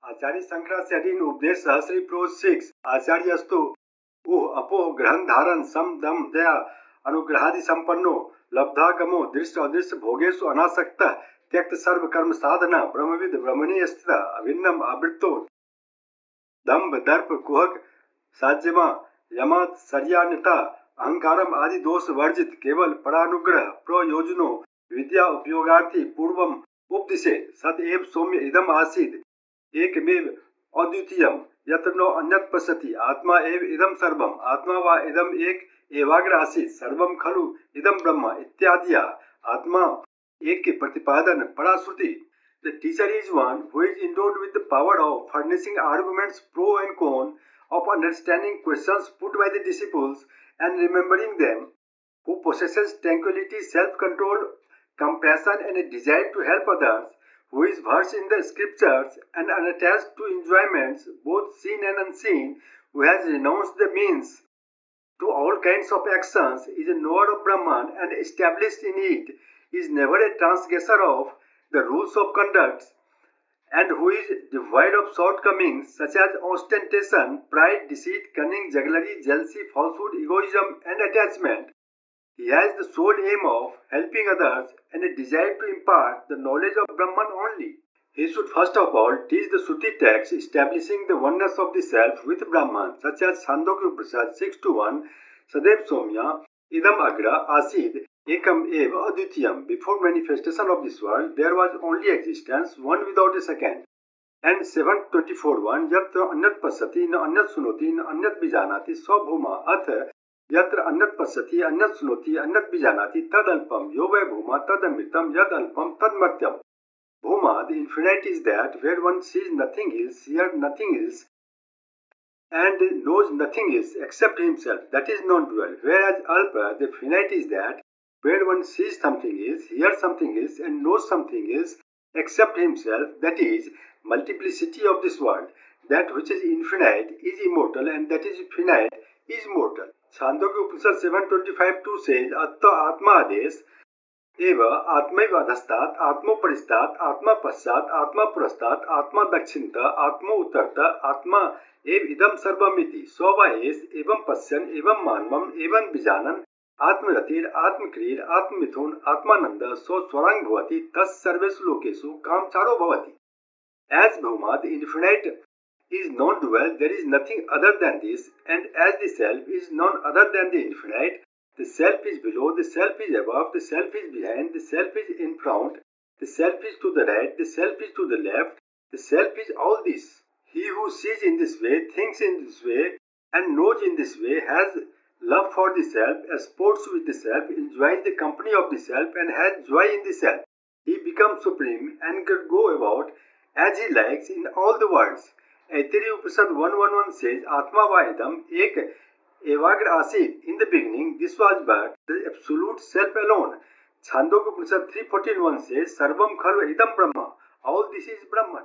Acharya Shankara said in Upadesa Sahasri prose 6, Acharyastu apo grahan dharan sam dam daya anugrahadi sampanno labdhagamo drishta adrishta bhogesu anasakta त्यक्त सर्व कर्म साधना ब्रह्मविद ब्रह्मणीय स्थित अभिन्नम आवृत्तो दंभ दर्प कुहक साज्यमा यमात सर्यान्यता अहंकारम आदि दोष वर्जित केवल परानुग्रह प्रयोजनो विद्या उपयोगार्थी पूर्वम उपदिशे सत एव सौम्य इदम आसीद एकमेव अद्वितीयम यत्र नो अन्यत् पश्यति आत्मा एव इदम सर्वम आत्मा वा इदम एक एवाग्र आसीत् सर्वम खलु इदम ब्रह्म इत्यादि आत्मा एक के प्रतिपादन पराश्रुति. The teacher is one who is endowed with the power of furnishing arguments pro and con, of understanding questions put by the disciples and remembering them, who possesses tranquility, self-control, compassion and a desire to help others, who is versed in the scriptures and unattached to enjoyments both seen and unseen, who has renounced the means to all kinds of actions, is a knower of Brahman and established in it, is never a transgressor of the rules of conduct, and who is devoid of shortcomings such as ostentation, pride, deceit, cunning, jugglery, jealousy, falsehood, egotism, and attachment. He has the sole aim of helping others and a desire to impart the knowledge of Brahman only. He should first of all teach the Shruti texts establishing the oneness of the self with Brahman, such as Chandogya Upanishad 6:1, Sadev Somya, Idam Agra, Asid, Ekam Eva Advitiyam. Before manifestation of this world, there was only existence, one without a second. And 7:24:1, Yatra Anyat Pasati, Na Anyat Sunoti, Na Anyat Bijanati, Swabhuma, Ath, Yatra Anyat Pasati, Anyat Sunoti, Anyat Bijanati, Tad Alpam, Yova Bhuma, Tad Amritam, Yad Alpam, Tad Martyam. Bhuma, the infinite is that where one sees nothing else, hears nothing else, and knows nothing else except himself. That is non-dual. Whereas Alpa, the finite is that where one sees something else, hears something else, and knows something else except himself. That is multiplicity of this world. That which is infinite is immortal, and that is finite is mortal. Chandogya Upanishad 7:25-2 says, Atta Atma Ades एव आत्मैव अधस्तात् आत्मोपरिस्तात् आत्मा पश्चात् आत्मा पुरस्तात् आत्मा दक्षिणत आत्मा उत्तरत आत्मा एव इदं सर्वमिति स्ववा एष एवं पश्यन् एवं मानवम् एवं विजानन् आत्मरतिर् आत्मक्रियर आत्ममिथुन आत्मानंद सो स्वरांग भवति तस् सर्वेषु लोकेषु कामचारो भवति. As Bhuma, the infinite is non-dual, there is nothing other than this, and as the self is none other than the infinite, the self is below, the self is above, the self is behind, the self is in front, the self is to the right, the self is to the left, the self is all this. He who sees in this way, thinks in this way, and knows in this way, has love for the self, sports with the self, enjoys the company of the self, and has joy in the self. He becomes supreme and can go about as he likes in all the worlds. Aitari Upanishad 1:1 says, Atma Vaidam Ek Evagra Asid. In the beginning, this was but the absolute self alone. Chandogya Upanishad 3:14 says, Sarvam Khalva Idam Brahma. All this is Brahman.